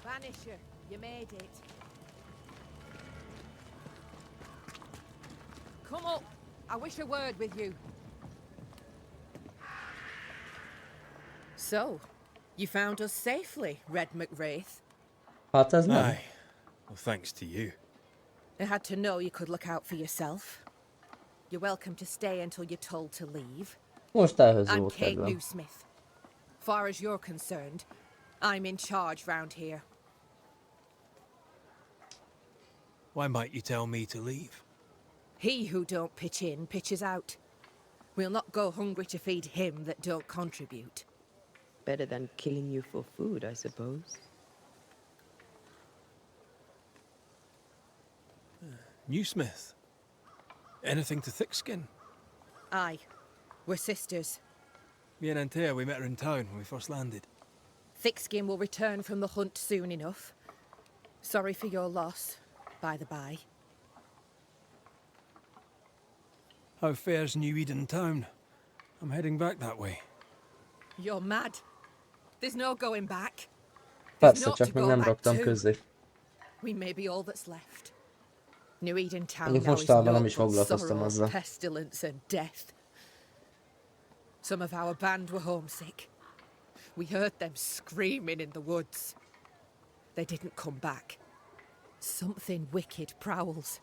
Banisher, you made it. Come up. I wish a word with you. So, you found us safely, Red McWraith. Hát ez nem. Aye. Well, thanks to you. I had to know you could look out for yourself. You're welcome to stay until you're told to leave. Most ehhez I'm volt Kate kedvem. Newsmith. Far as you're concerned, I'm in charge round here. Why might you tell me to leave? He who don't pitch in, pitches out. We'll not go hungry to feed him that don't contribute. Better than killing you for food, I suppose. Newsmith. Anything to Thickskin? Aye, we're sisters. Me and Antea, we met her in town when we first landed. Thickskin will return from the hunt soon enough. Sorry for your loss, by the by. How fares New Eden town? I'm heading back that way. You're mad. There's no going back. Persze, csak még nem raktam közé. We may be all that's left. New Eden town Mondjuk now is mostában nem naught is but foglalkoztam sorrow, azzal. pestilence and death. Some of our band were homesick. We heard them screaming in the woods. They didn't come back. Something wicked prowls.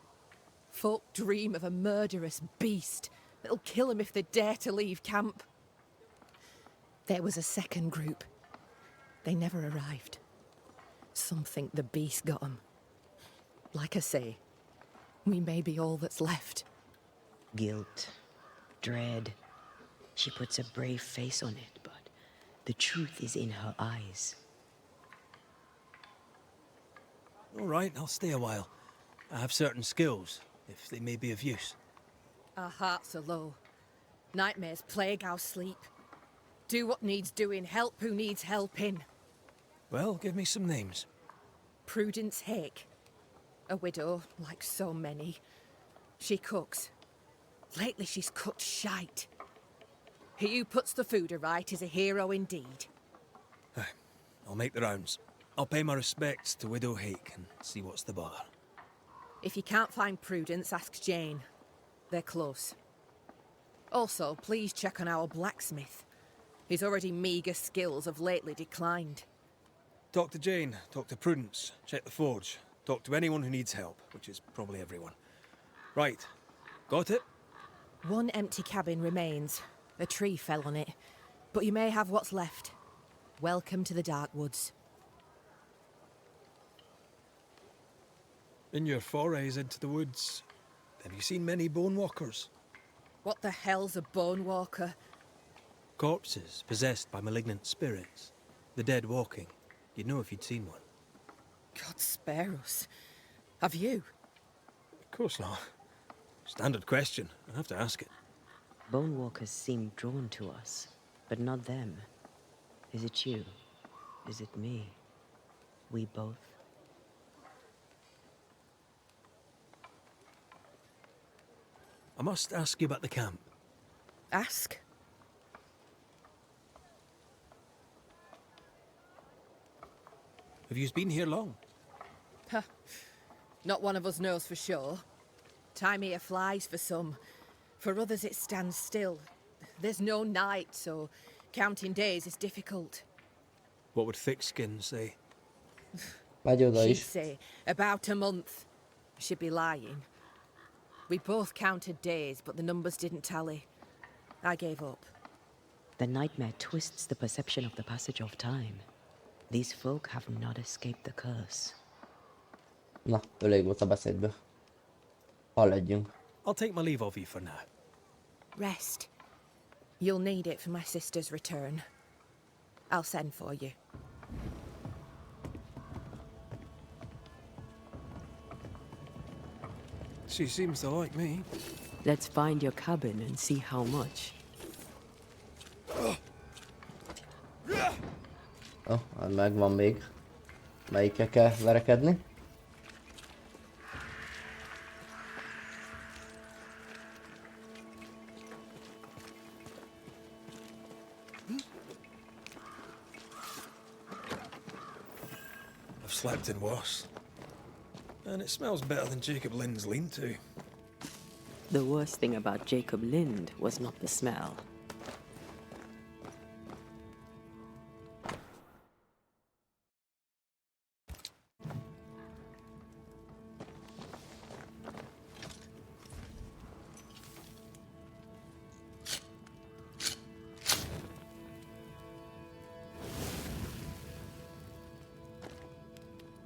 Folk dream of a murderous beast that'll kill them if they dare to leave camp. There was a second group. They never arrived. Some think the beast got them. Like I say, we may be all that's left. Guilt, dread. She puts a brave face on it, but the truth is in her eyes. All right, I'll stay a while. I have certain skills, if they may be of use. Our hearts are low. Nightmares plague our sleep. Do what needs doing, help who needs helping. Well, give me some names. Prudence Hake. A widow, like so many. She cooks. Lately she's cooked shite. He who puts the food aright is a hero indeed. Aye, I'll make the rounds. I'll pay my respects to Widow Hake and see what's the bother. If you can't find Prudence, ask Jane. They're close. Also, please check on our blacksmith. His already meagre skills have lately declined. Talk to Jane, talk to Prudence, check the forge, talk to anyone who needs help, which is probably everyone. Right, got it? One empty cabin remains. A tree fell on it. But you may have what's left. Welcome to the Dark Woods. In your forays into the woods, have you seen many bone walkers? What the hell's a bone walker? Corpses possessed by malignant spirits. The dead walking. You'd know if you'd seen one. God spare us. Have you? Of course not. Standard question. I have to ask it. Bone walkers seem drawn to us, but not them. Is it you? Is it me? We both? I must ask you about the camp. Ask. Have you been here long? Huh. Not one of us knows for sure. Time here flies for some. For others it stands still. There's no night, so counting days is difficult. What would Thickskin say? Megy oda She'd is. say about a month. She'd be lying. We both counted days, but the numbers didn't tally. I gave up. The nightmare twists the perception of the passage of time. These folk have not escaped the curse. Na, elég volt a beszédből. Haladjunk. I'll take my leave of you for now. Rest. You'll need it for my sister's return. I'll send for you. She seems to like me. Let's find your cabin and see how much. Ó, megvan még. Melyikkel kell verekedni? slept in worse. And it smells better than Jacob Lynn's lean-to. The worst thing about Jacob Lind was not the smell.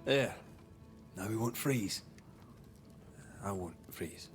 There. Now we won't freeze. I won't freeze.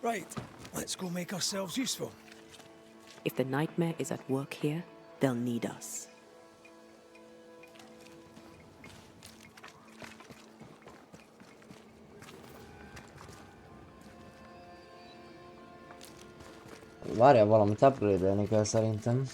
Right, let's go make ourselves useful. If the nightmare is at work here, they'll need us. Várjál, valamit upgrade-elni kell szerintem.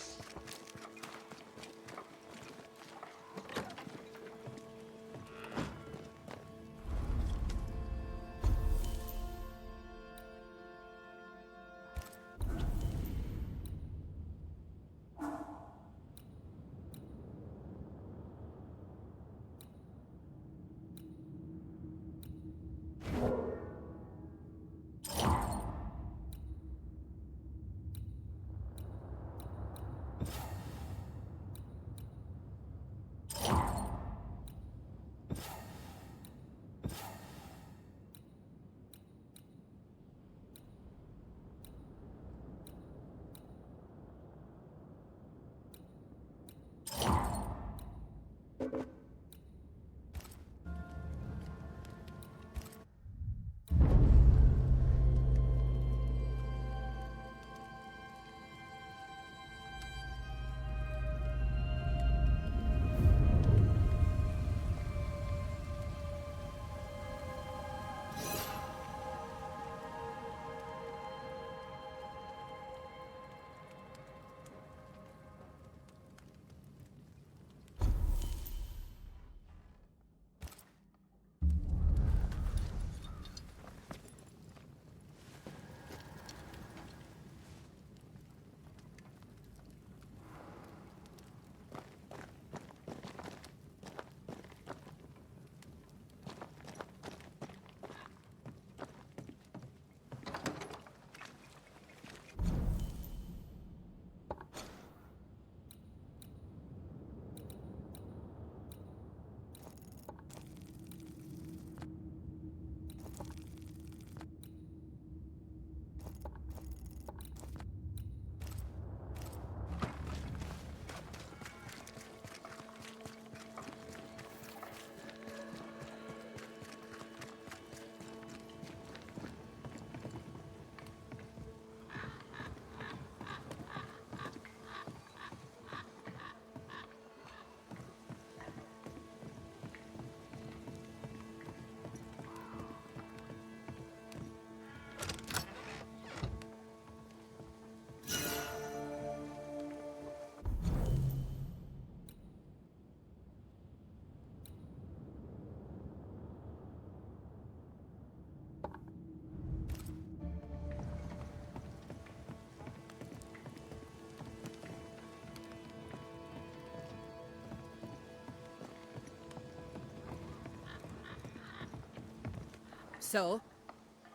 So?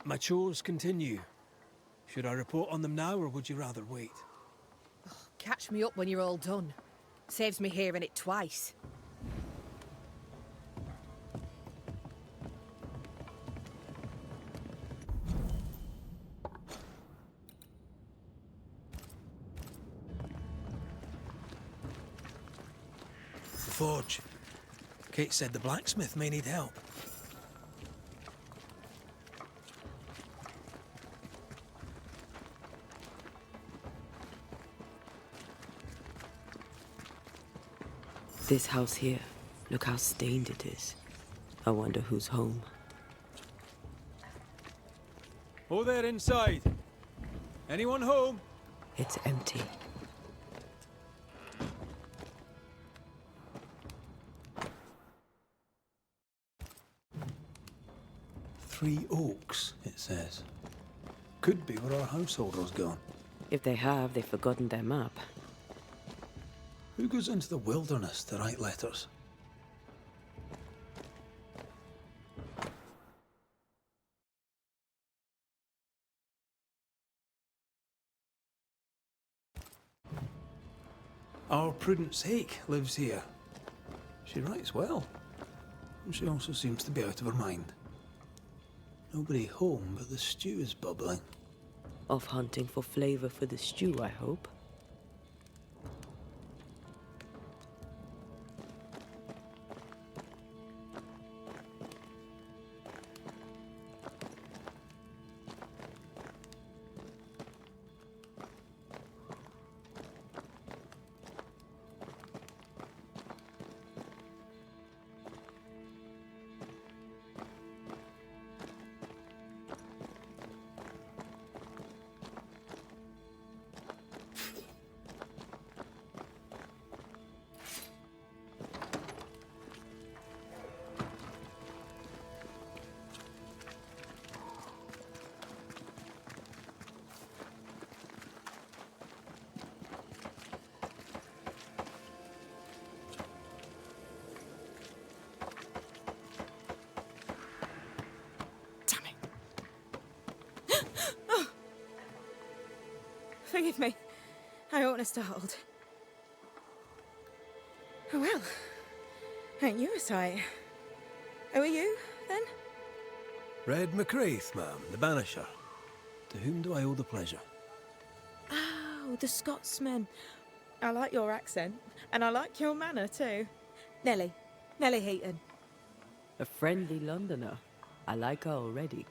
My chores continue. Should I report on them now, or would you rather wait? Catch me up when you're all done. Saves me hearing it twice. The forge. Kate said the blacksmith may need help. This house here, look how stained it is. I wonder who's home. Oh, there inside. Anyone home? It's empty. Three Oaks, it says. Could be where our householder's gone. If they have, they've forgotten their map. Who goes into the wilderness to write letters? Our Prudence Hake lives here. She writes well. And she also seems to be out of her mind. Nobody home, but the stew is bubbling. Off hunting for flavor for the stew, I hope. Forgive me. I oughtn't have startled. Oh well. Ain't you a sight? Who are you, then? Red McCraith, ma'am, the Banisher. To whom do I owe the pleasure? Oh, the Scotsman. I like your accent, and I like your manner too. Nellie. Nellie Heaton. A friendly Londoner. I like her already.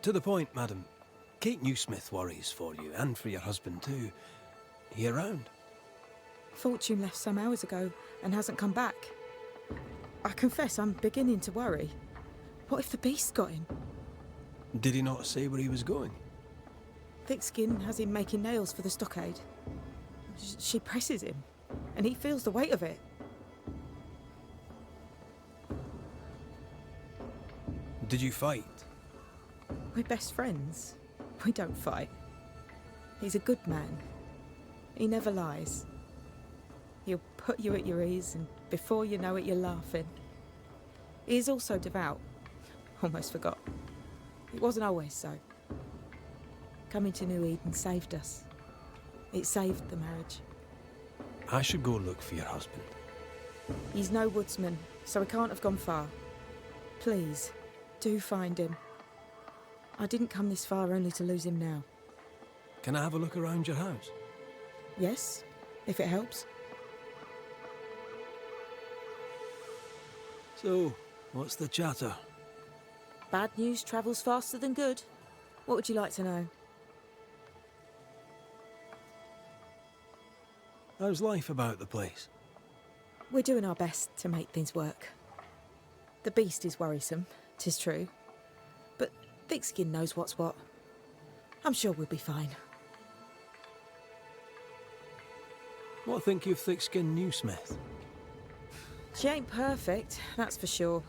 To the point, madam. Kate Newsmith worries for you, and for your husband too. He around? Fortune left some hours ago and hasn't come back. I confess I'm beginning to worry. What if the beast got him? Did he not say where he was going? Thick Skin has him making nails for the stockade. She presses him, and he feels the weight of it. Did you fight? We're best friends. We don't fight. He's a good man. He never lies. He'll put you at your ease, and before you know it, you're laughing. He is also devout. Almost forgot. It wasn't always so. Coming to New Eden saved us. It saved the marriage. I should go look for your husband. He's no woodsman, so he can't have gone far. Please, do find him. I didn't come this far only to lose him now. Can I have a look around your house? Yes, if it helps. So, what's the chatter? Bad news travels faster than good. What would you like to know? How's life about the place? We're doing our best to make things work. The beast is worrisome, 'tis true. But Thick Skin knows what's what. I'm sure we'll be fine. What think you of Thick-Skinned Newsmith? She ain't perfect, that's for sure.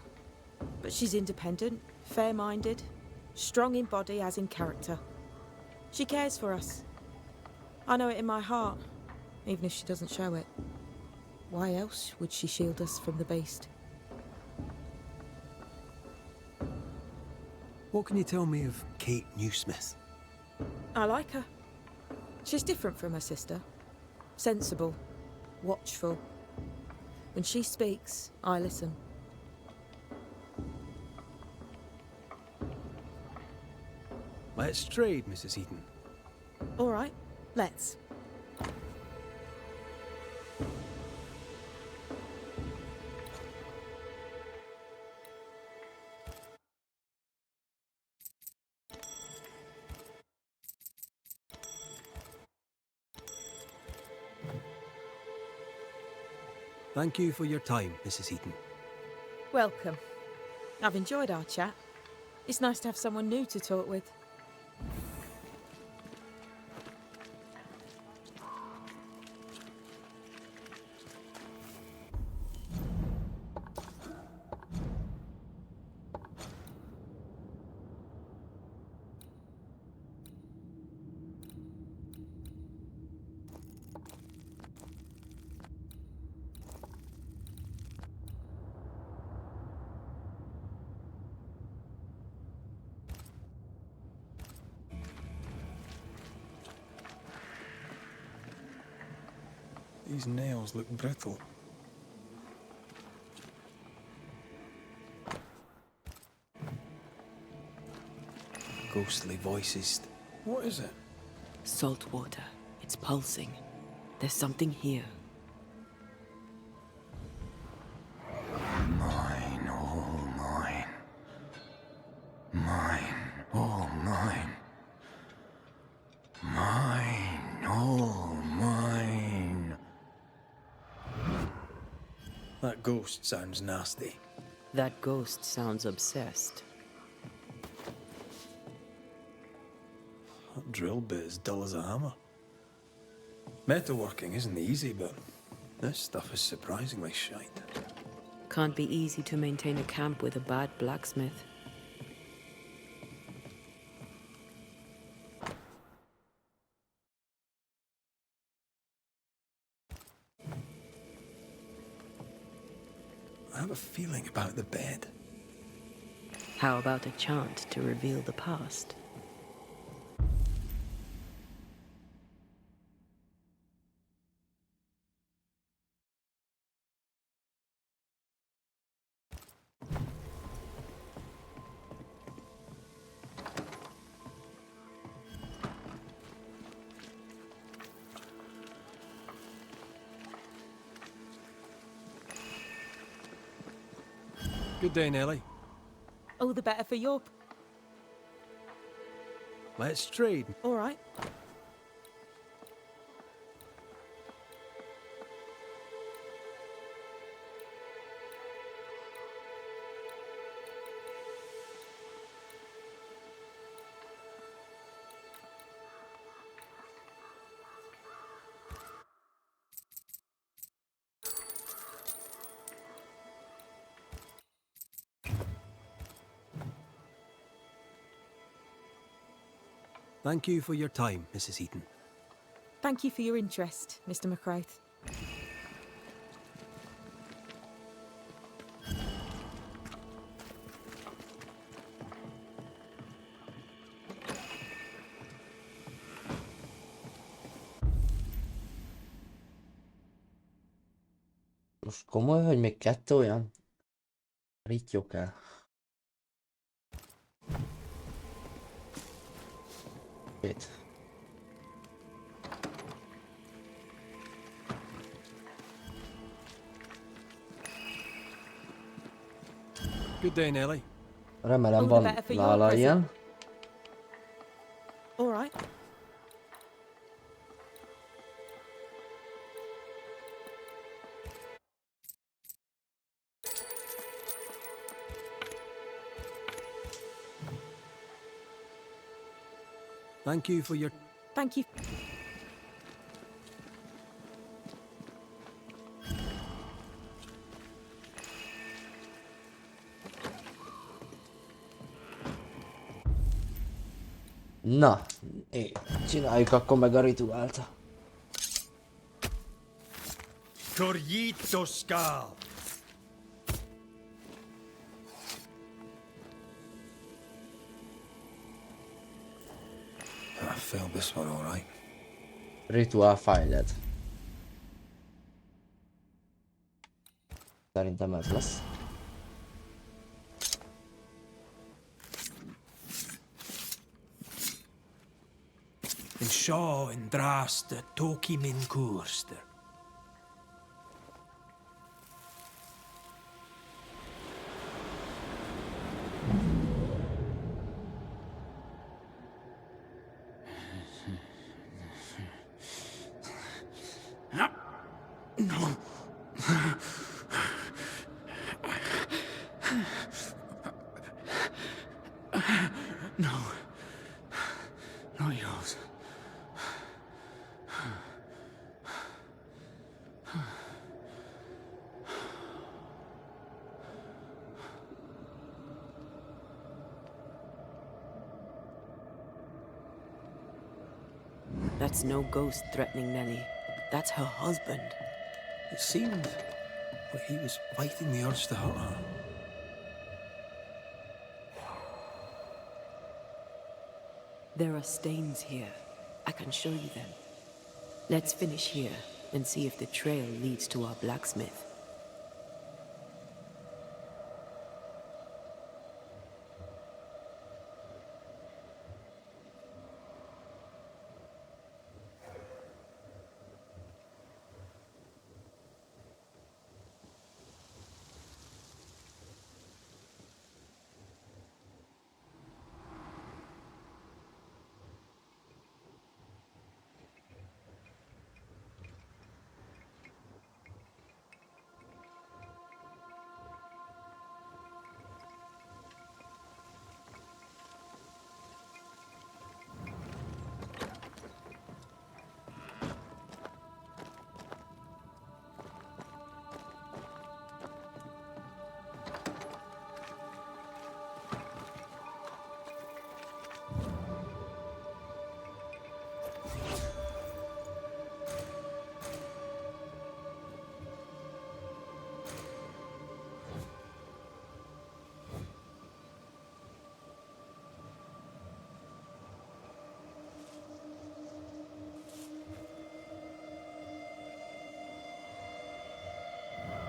But she's independent, fair-minded, strong in body as in character. She cares for us. I know it in my heart, even if she doesn't show it. Why else would she shield us from the beast? What can you tell me of Kate Newsmith? I like her. She's different from her sister. Sensible, watchful. When she speaks, I listen. Let's trade, Mrs. Heaton. All right, let's. Thank you for your time, Mrs. Heaton. Welcome. I've enjoyed our chat. It's nice to have someone new to talk with. These nails look brittle. Ghostly voices. What is it? Salt water. It's pulsing. There's something here. Mine, all mine. Mine, all mine. Mine, all mine. That ghost sounds nasty. That ghost sounds obsessed. That drill bit is dull as a hammer. Metalworking isn't easy, but this stuff is surprisingly shite. Can't be easy to maintain a camp with a bad blacksmith. I have a feeling about the bed. How about a chant to reveal the past? Good day, Nellie. All the better for your... Let's trade. All right. Thank you for your time, Mrs. Heaton. Thank you for your interest, Mr. McCraith. Most komoly, hogy még 2 olyan rittyok el. Két. Good day, Nellie. Remélem All the van better for your nála present. ilyen. All right. Thank you for your... Thank you. Na, csináljuk akkor meg a rituált. Corjito skal. failed this one, all right. Ritual fejled. Szerintem ez lesz. In Shaw and Drast, Toki Min Kurster. No. Not yours. That's no ghost threatening Nellie. That's her husband. It seemed like he was fighting the urge to hurt her. There are stains here. I can show you them. Let's finish here and see if the trail leads to our blacksmith.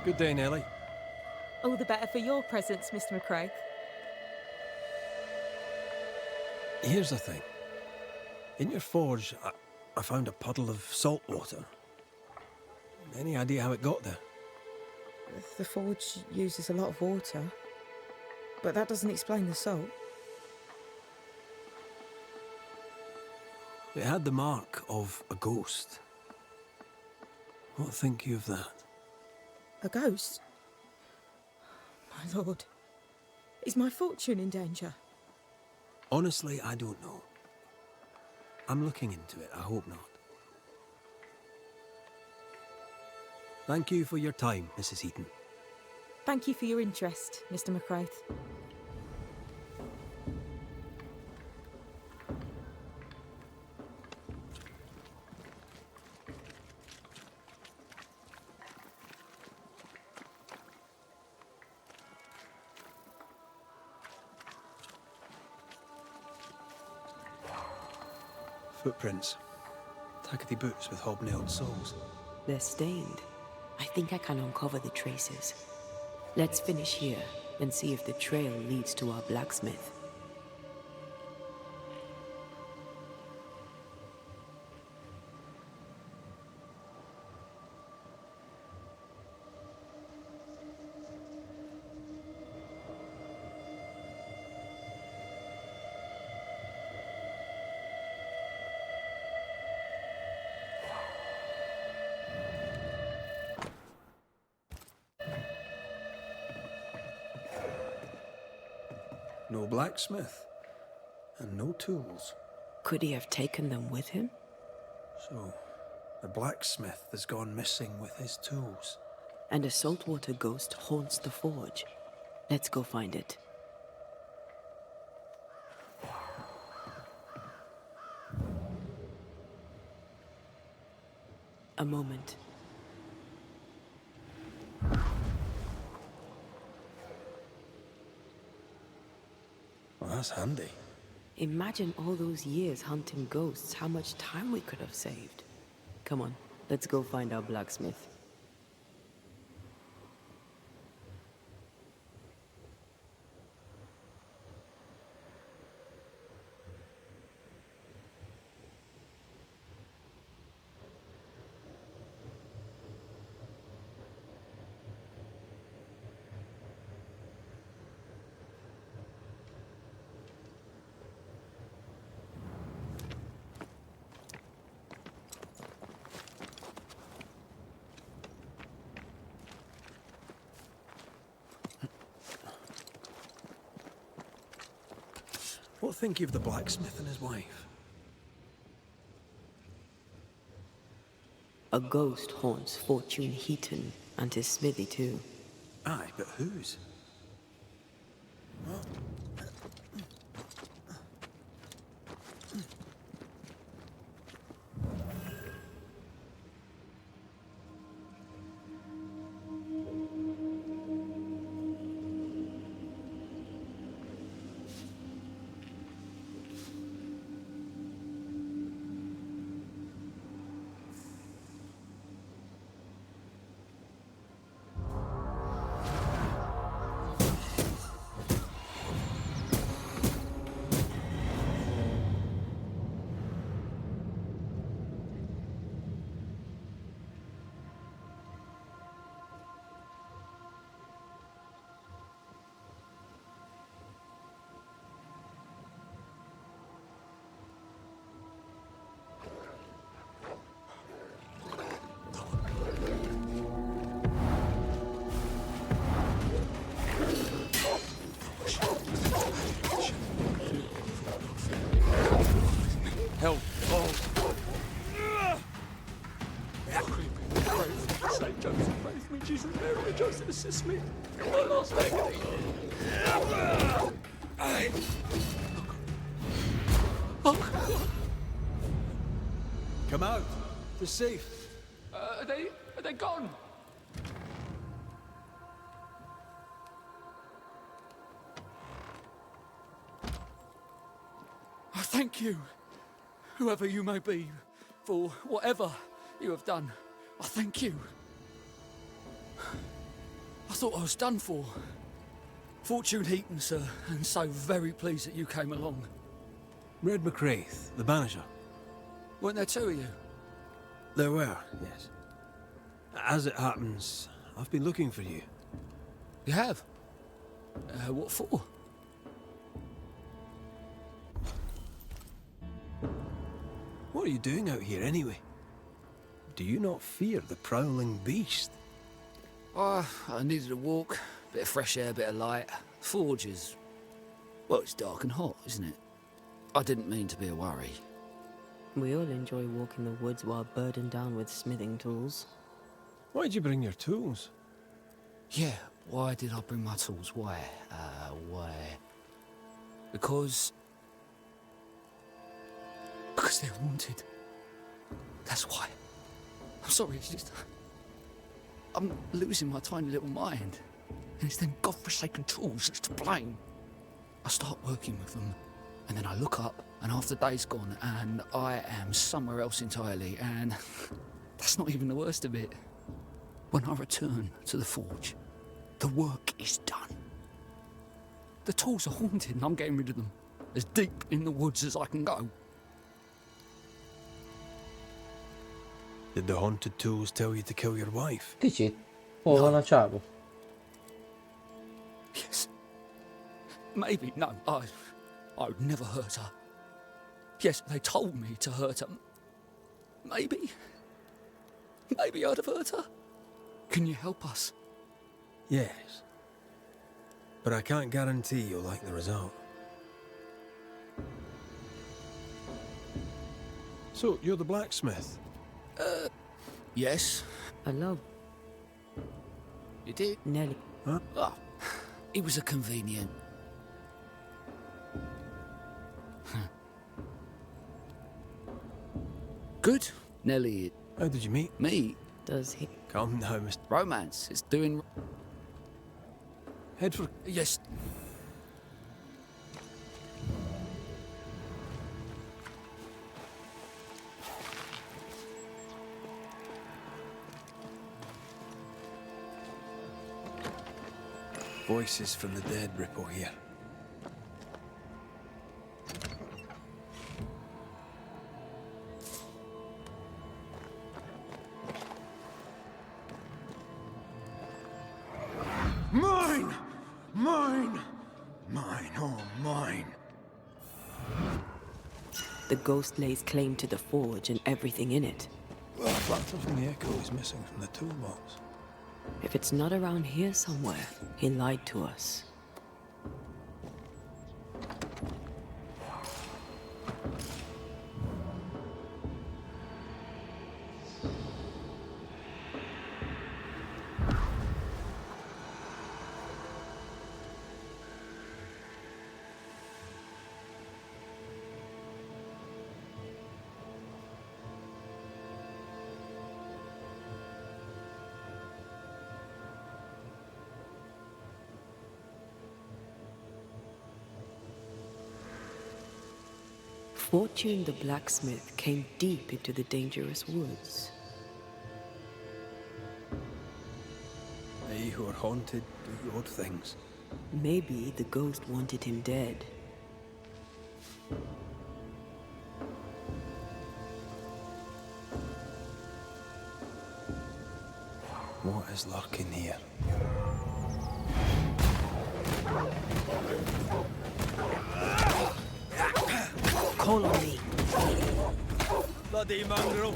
Good day, Nellie. All the better for your presence, Mr. McCrae. Here's the thing. In your forge, I found a puddle of salt water. Any idea how it got there? The forge uses a lot of water, but that doesn't explain the salt. It had the mark of a ghost. What think you of that? A ghost? My lord, is my fortune in danger? Honestly, I don't know. I'm looking into it, I hope not. Thank you for your time, Mrs. Eaton. Thank you for your interest, Mr. McCrae. Footprints. Tackety boots with hobnailed soles. They're stained. I think I can uncover the traces. Let's finish here and see if the trail leads to our blacksmith. No blacksmith. And no tools. Could he have taken them with him? So, the blacksmith has gone missing with his tools. And a saltwater ghost haunts the forge. Let's go find it. A moment. Well, that's handy. Imagine all those years hunting ghosts, how much time we could have saved. Come on, let's go find our blacksmith. What think you of the blacksmith and his wife? A ghost haunts Fortune Heaton and his smithy too. Aye, but whose? Help! Oh! Saint Joseph, praise me. Jesus, Mary, and Joseph, assist me. My last agony. Come out. They're safe. Are they gone? I thank you, whoever you may be, for whatever you have done. I thank you. I thought I was done for. Fortune Heaton, sir, and so very pleased that you came along. Red McCraith, the Banisher. Weren't there two of you? There were, yes. As it happens, I've been looking for you. You have? What for? What are you doing out here anyway? Do you not fear the prowling beast? I needed a walk, bit of fresh air, bit of light. Forge is... well, it's dark and hot, isn't it? I didn't mean to be a worry. We all enjoy walking the woods while burdened down with smithing tools. Why'd you bring your tools? Yeah, why did I bring my tools? Why? Because they're haunted. That's why. I'm sorry, it's just... I'm losing my tiny little mind. And it's them godforsaken tools that's to blame. I start working with them, and then I look up, and half the day's gone, and I am somewhere else entirely, and that's not even the worst of it. When I return to the forge, the work is done. The tools are haunted, and I'm getting rid of them. As deep in the woods as I can go. Did the haunted tools tell you to kill your wife? Kicsit hol van a csávó? Yes. Maybe. No, I would never hurt her. Yes, they told me to hurt her. Maybe I'd have hurt her. Can you help us? Yes. But I can't guarantee you'll like the result. So, you're the blacksmith? Yes. Hello, You did? Nelly. Huh? Oh, it was a convenient. Good. Nelly, How did you meet? me, Does he? Come now, Mr. romance. It's doing... Head for... Yes. Voices from the dead ripple here. Mine! Mine! Mine, oh mine. The ghost lays claim to the forge and everything in it. The factor from the echo is missing from the toolbox. If it's not around here somewhere, he lied to us. Fortune the blacksmith came deep into the dangerous woods. They who are haunted do odd things. Maybe the ghost wanted him dead. What is lurking here? Call on me. Bloody mongrel!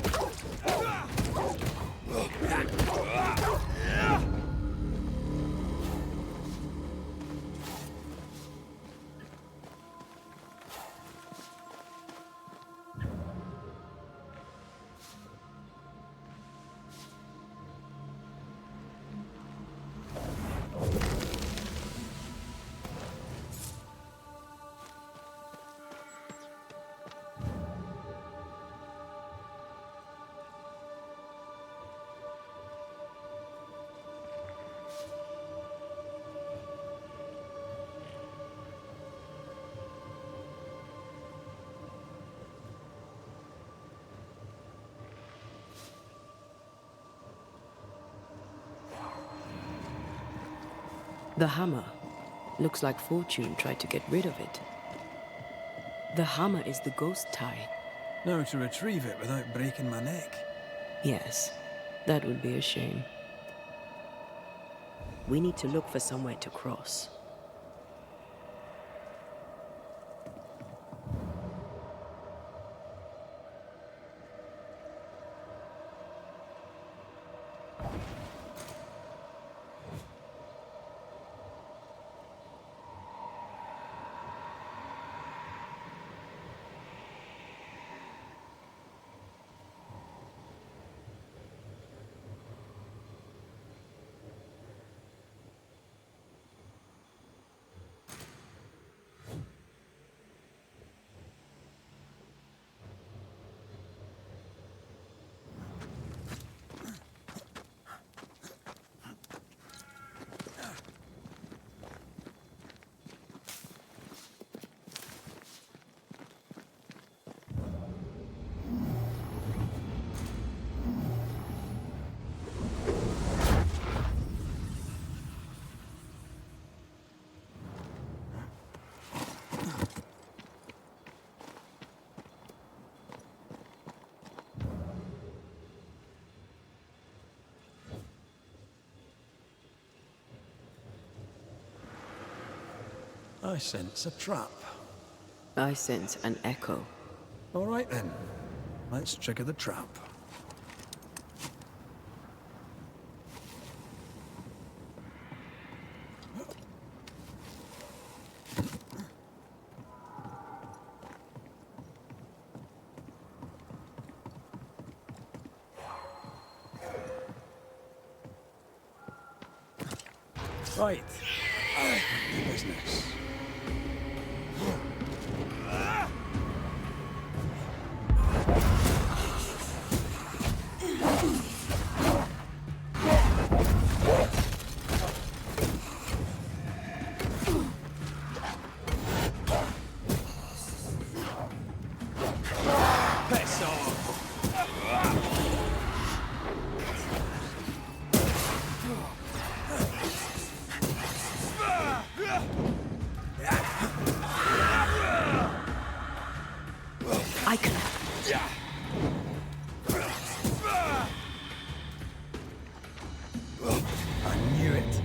The hammer. Looks like Fortune tried to get rid of it. The hammer is the ghost tie. Now to retrieve it without breaking my neck. Yes, that would be a shame. We need to look for somewhere to cross. I sense a trap. I sense an echo. All right then, let's trigger the trap. Right. Business. I knew it.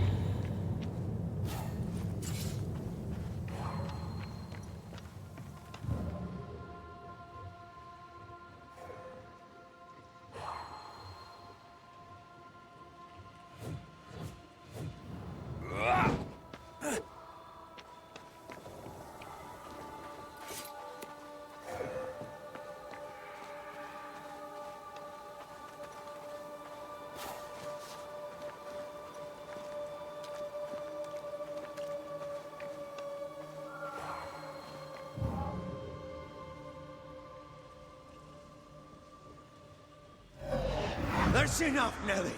That's enough, Nellie.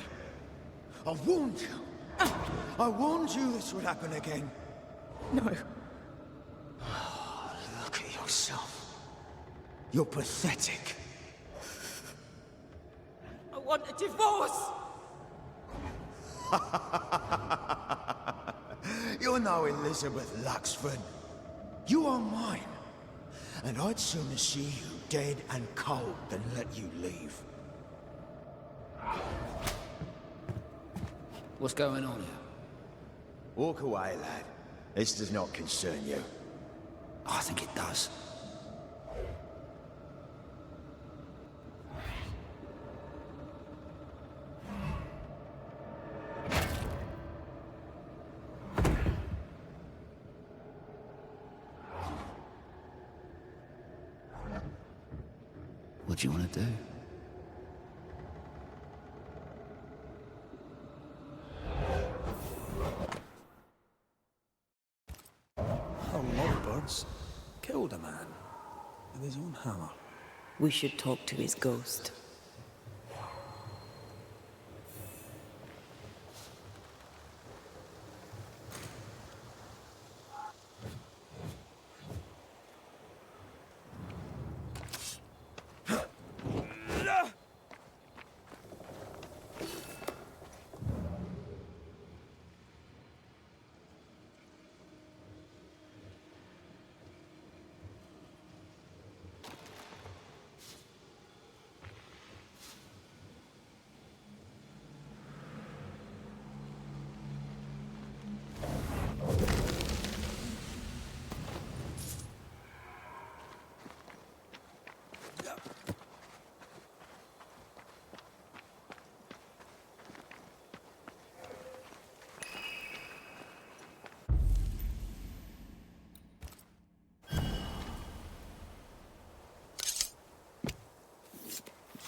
I warned you. I warned you this would happen again. No. Look at yourself. You're pathetic. I want a divorce! You're no Elizabeth Luxford. You are mine. And I'd sooner see you dead and cold than let you leave. What's going on here? Walk away, lad. This does not concern you. I think it does. What do you want to do? Lovebirds killed a man with his own hammer. We should talk to his ghost.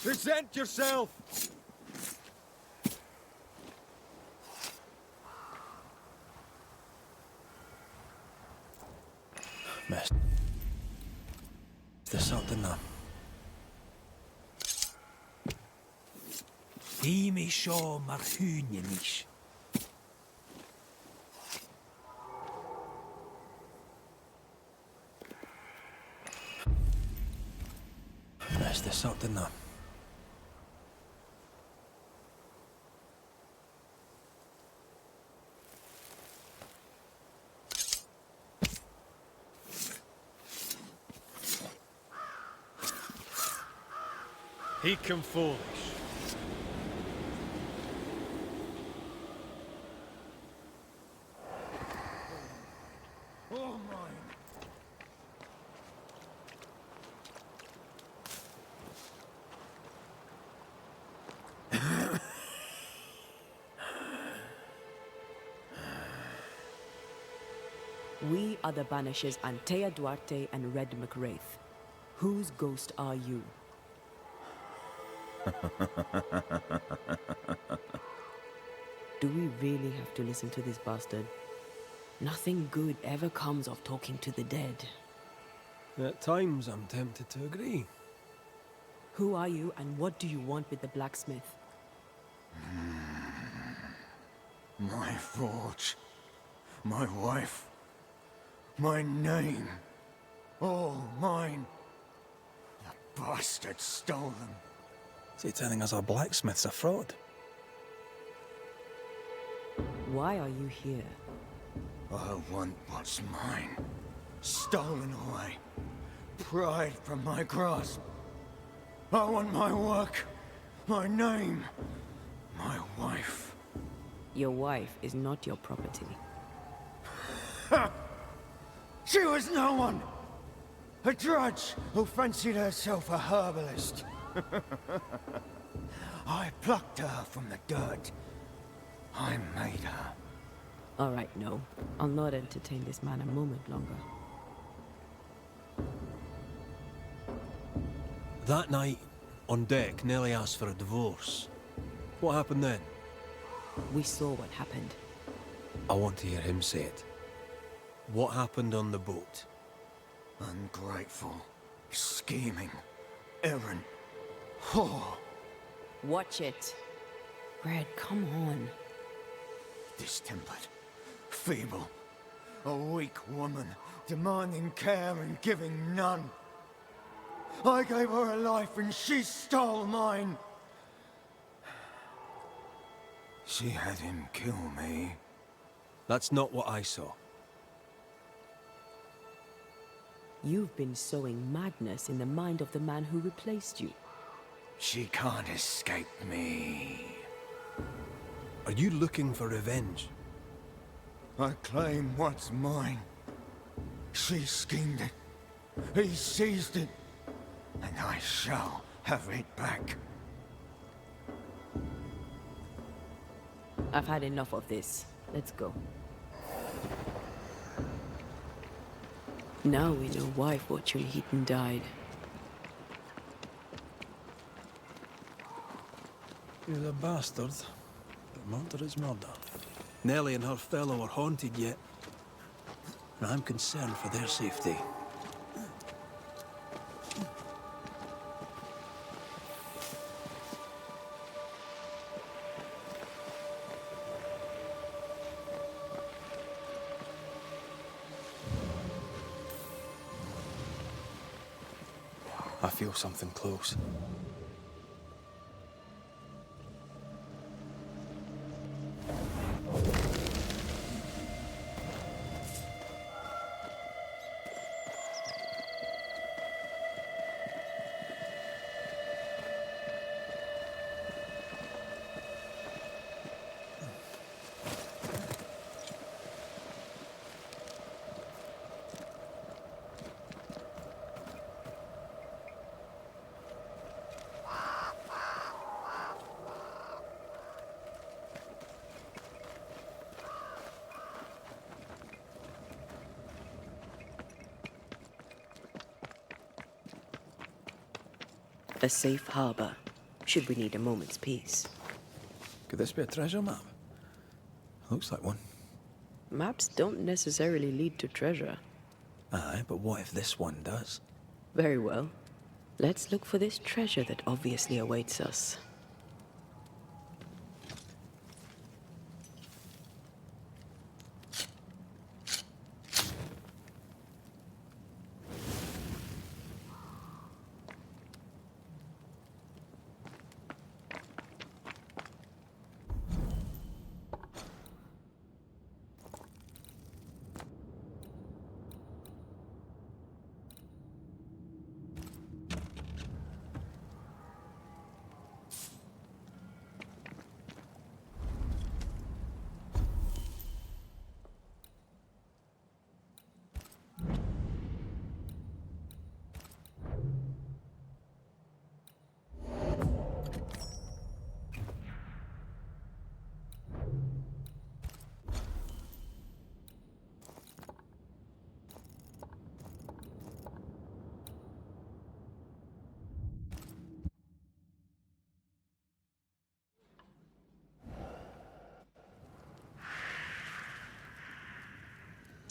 Present yourself! Miss. There's something there. Imi seo mar húne níos. Miss, there's something there. He come foolish. Oh, mine. We are the Banishers Antea Duarte and Red McWraith. Whose ghost are you? Do we really have to listen to this bastard? Nothing good ever comes of talking to the dead. At times, I'm tempted to agree. Who are you and what do you want with the blacksmith? My forge. My wife. My name. All mine. The bastard stole them. Is he telling us our blacksmith's a fraud? Why are you here? I want what's mine. Stolen away. Pried from my grasp. I want my work, my name, my wife. Your wife is not your property. She was no one! A drudge who fancied herself a herbalist. I plucked her from the dirt. I made her. All right, no. I'll not entertain this man a moment longer. That night, on deck, Nellie asked for a divorce. What happened then? We saw what happened. I want to hear him say it. What happened on the boat? Ungrateful, scheming, errant, whore. Watch it. Red, come on. Distempered, feeble, a weak woman, demanding care and giving none. I gave her a life and she stole mine. She had him kill me. That's not what I saw. You've been sowing madness in the mind of the man who replaced you. She can't escape me. Are you looking for revenge? I claim what's mine. She schemed it. He seized it. And I shall have it back. I've had enough of this. Let's go. Now we know why Fortune Heaton died. He was a bastard, but murder is murder. Nellie and her fellow are haunted yet, and I'm concerned for their safety. I feel something close. A safe harbor, should we need a moment's peace. Could this be a treasure map? Looks like one. Maps don't necessarily lead to treasure. Aye, but what if this one does? Very well. Let's look for this treasure that obviously awaits us.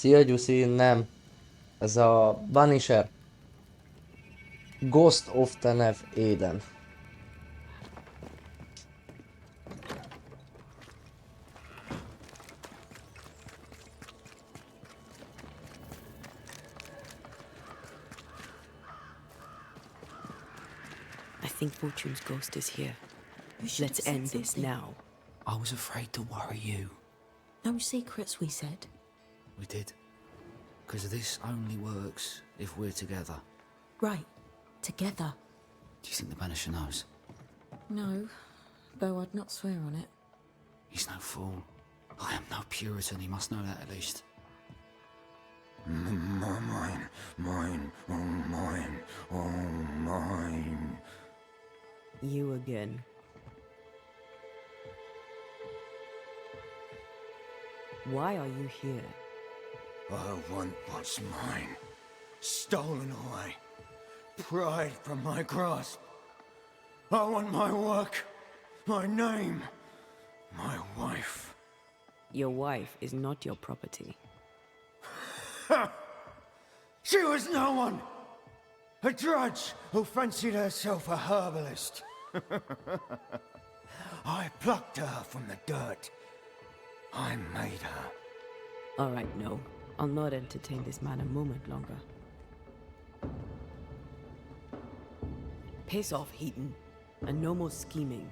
Szia Gyuszi, nem. Ez a Banisher. Ghost of the Nev Eden. I think Fortune's ghost is here. You should Let's have said end this something. now. I was afraid to worry you. No secrets, we said. We did. Because this only works if we're together. Right. Together. Do you think the Banisher knows? No, though I'd not swear on it. He's no fool. I am no Puritan, he must know that at least. Mine, mine, oh mine, oh mine. You again. Why are you here? I want what's mine. Stolen away. Pried from my grasp. I want my work, my name, my wife. Your wife is not your property. She was no one! A drudge who fancied herself a herbalist. I plucked her from the dirt. I made her. All right, no. I'll not entertain this man a moment longer. Piss off, Heaton, and no more scheming.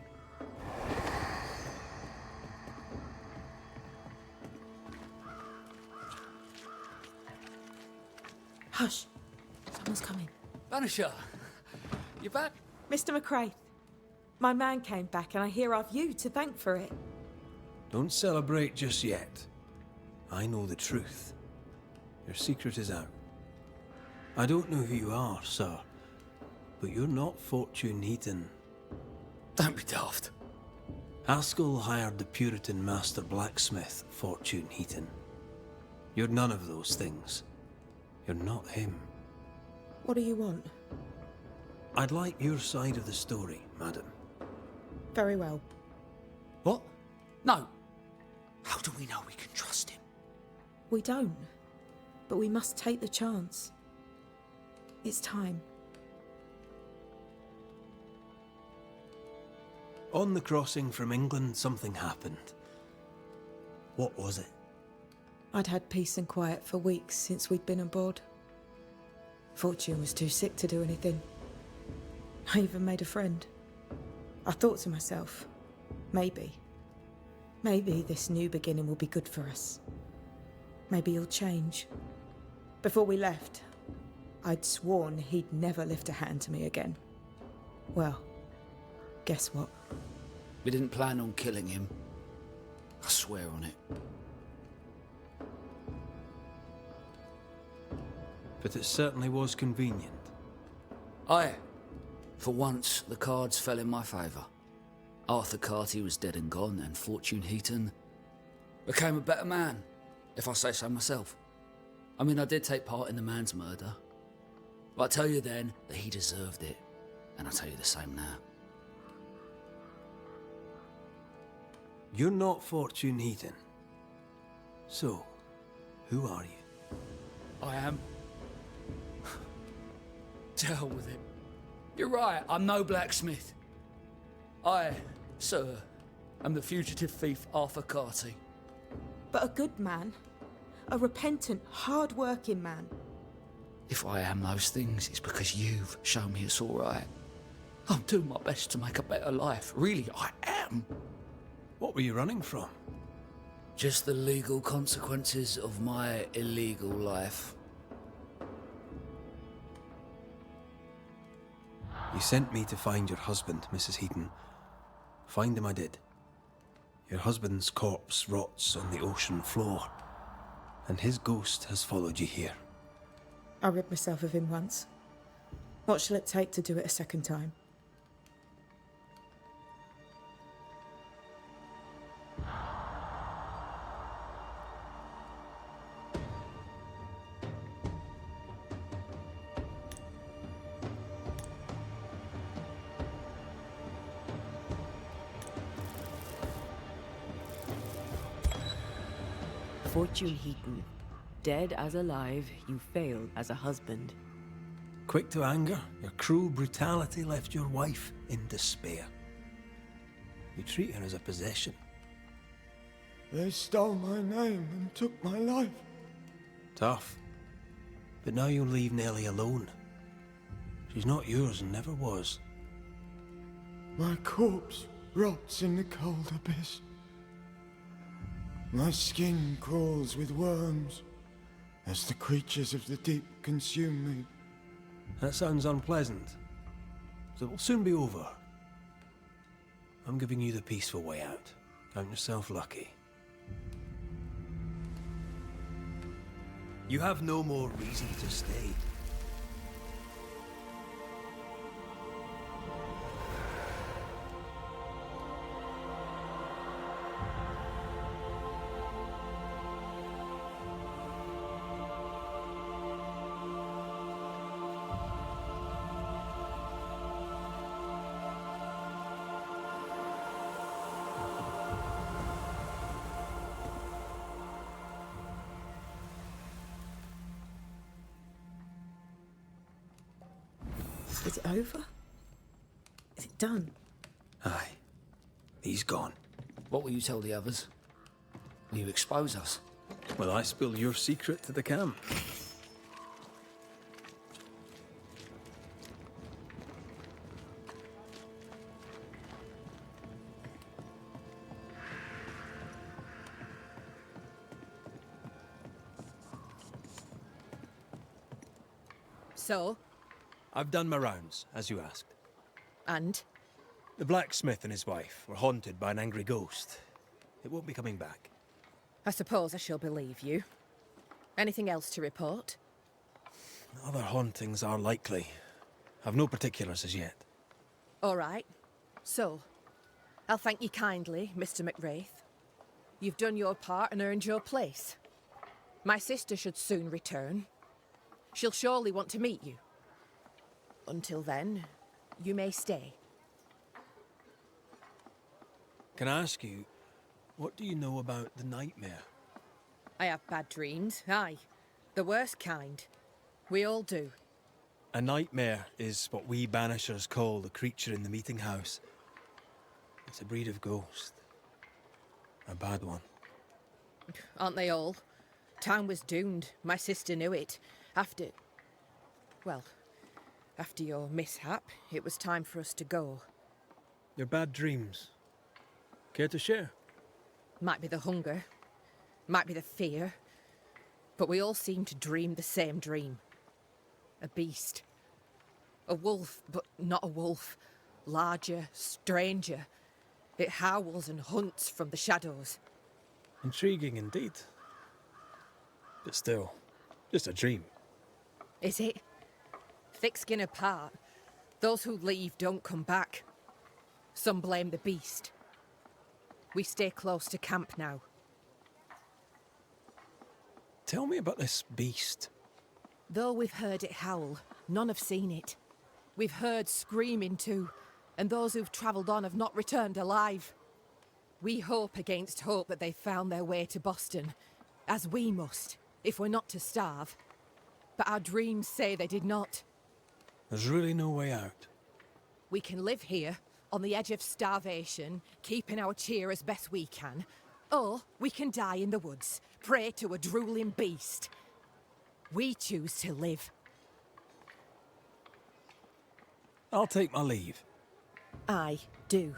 Hush! Someone's coming. Banisher! You back? Mr. McCraith, my man came back and I hear I've you to thank for it. Don't celebrate just yet. I know the truth. Your secret is out. I don't know who you are, sir, but you're not Fortune Heaton. Don't be daft. Haskell hired the Puritan master blacksmith, Fortune Heaton. You're none of those things. You're not him. What do you want? I'd like your side of the story, madam. Very well. What? No. How do we know we can trust him? We don't. But we must take the chance. It's time. On the crossing from England, something happened. What was it? I'd had peace and quiet for weeks since we'd been aboard. Fortune was too sick to do anything. I even made a friend. I thought to myself, maybe this new beginning will be good for us. Maybe he'll change. Before we left, I'd sworn he'd never lift a hand to me again. Well, guess what? We didn't plan on killing him. I swear on it. But it certainly was convenient. Aye. For once, the cards fell in my favour. Arthur Carty was dead and gone, and Fortune Heaton became a better man, if I say so myself. I mean, I did take part in the man's murder. But I tell you then that he deserved it, and I tell you the same now. You're not Fortune Heaton. So, who are you? I am. To hell with it. You're right, I'm no blacksmith. I, sir, am the fugitive thief Arthur Carty. But a good man. A repentant, hard-working man. If I am those things, it's because you've shown me it's all right. I'm doing my best to make a better life. Really, I am. What were you running from? Just the legal consequences of my illegal life. You sent me to find your husband, Mrs. Heaton. Find him I did. Your husband's corpse rots on the ocean floor, and his ghost has followed you here. I rid myself of him once. What shall it take to do it a second time? Fortune Heaton. Dead as alive, you failed as a husband. Quick to anger, your cruel brutality left your wife in despair. You treat her as a possession. They stole my name and took my life. Tough. But now you'll leave Nellie alone. She's not yours and never was. My corpse rots in the cold abyss. My skin crawls with worms as the creatures of the deep consume me. That sounds unpleasant. so it'll soon be over. I'm giving you the peaceful way out. Count yourself lucky. You have no more reason to stay. Is it over? Is it done? Aye. He's gone. What will you tell the others? Will you expose us? Will I spill your secret to the camp? So, I've done my rounds, as you asked. and? The blacksmith and his wife were haunted by an angry ghost. It won't be coming back. I suppose I shall believe you. Anything else to report? Other hauntings are likely. I've no particulars as yet. All right. So, I'll thank you kindly, Mr. McWraith. You've done your part and earned your place. My sister should soon return. She'll surely want to meet you. Until then, you may stay. Can I ask you, what do you know about the nightmare? I have bad dreams, aye. The worst kind. We all do. A nightmare is what we Banishers call the creature in the meeting house. It's a breed of ghost. A bad one. Aren't they all? Town was doomed. My sister knew it. After your mishap, it was time for us to go. Your bad dreams. Care to share? Might be the hunger, might be the fear, but we all seem to dream the same dream. A beast. A wolf, but not a wolf. Larger, stranger. It howls and hunts from the shadows. Intriguing indeed. But still, just a dream. Is it? Thick skin apart, those who leave don't come back. Some blame the beast. We stay close to camp now. Tell me about this beast. Though we've heard it howl, none have seen it. We've heard screaming too, and those who've travelled on have not returned alive. We hope against hope that they found their way to Boston, as we must, if we're not to starve. But our dreams say they did not. There's really no way out. We can live here, on the edge of starvation, keeping our cheer as best we can. Or we can die in the woods, prey to a drooling beast. We choose to live. I'll take my leave. I do.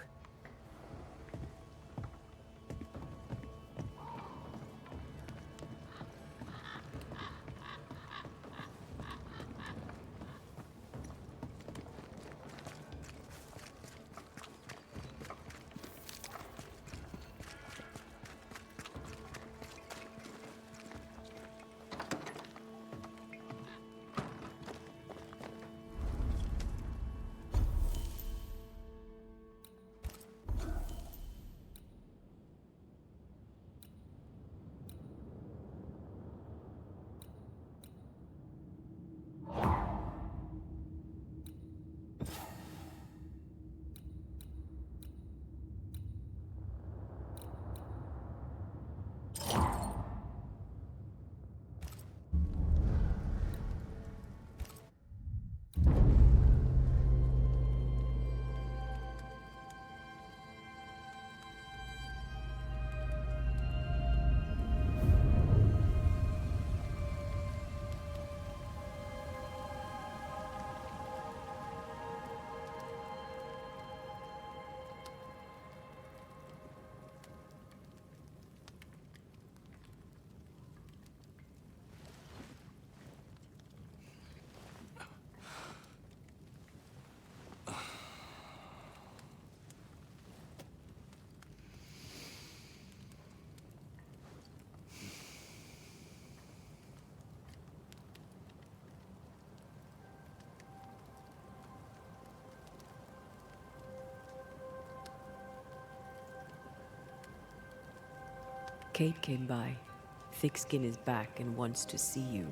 Kate came by. Thickskin is back and wants to see you.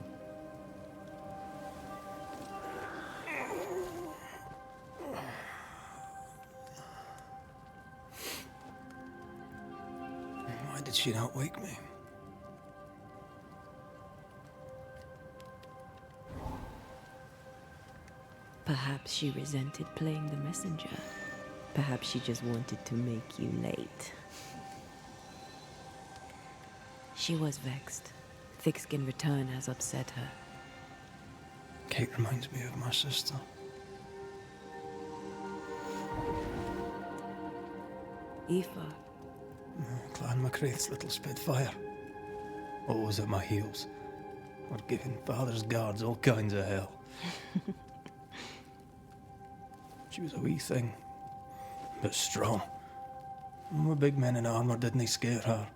Why did she not wake me? Perhaps she resented playing the messenger. Perhaps she just wanted to make you late. She was vexed. Thickskin return has upset her. Kate reminds me of my sister. Aoife, Clan MacRaith's little Spitfire. Always at my heels. Or giving father's guards all kinds of hell. She was a wee thing, but strong. And the big men in armour didn't scare her.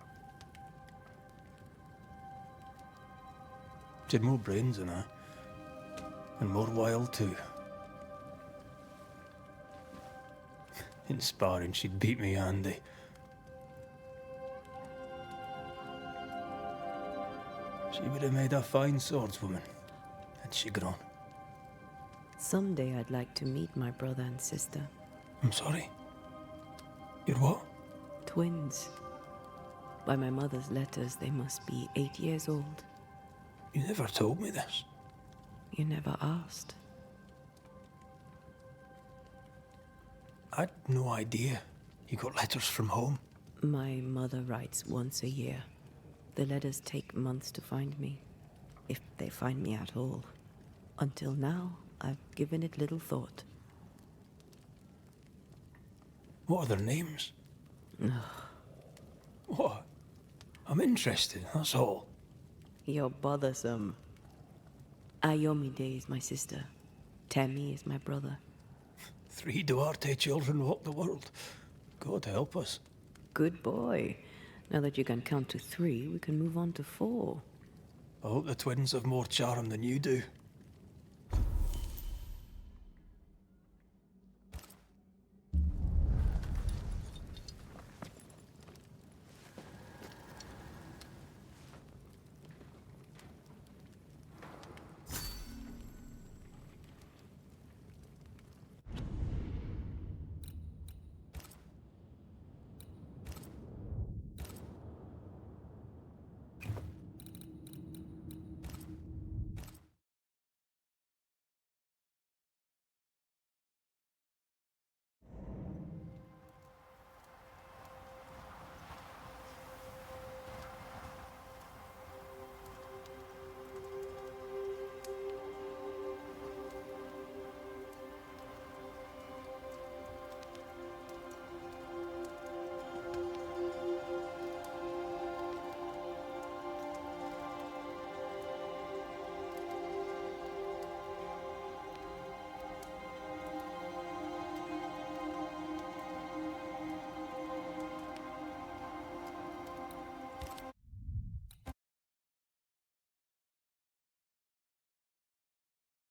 She had more brains than I, and more wild too. In sparring, she'd beat me handy. She would have made a fine swordswoman, had she grown. someday I'd like to meet my brother and sister. I'm sorry. You're what? Twins. By my mother's letters, they must be 8 years old. You never told me this. You never asked. I'd no idea you got letters from home. My mother writes once a year. The letters take months to find me, if they find me at all. Until now, I've given it little thought. What are their names? What? I'm interested, that's all. You're bothersome. Ayomide is my sister. Temi is my brother. 3 Duarte children walk the world. God help us. Good boy. Now that you can count to 3, we can move on to 4. I hope the twins have more charm than you do.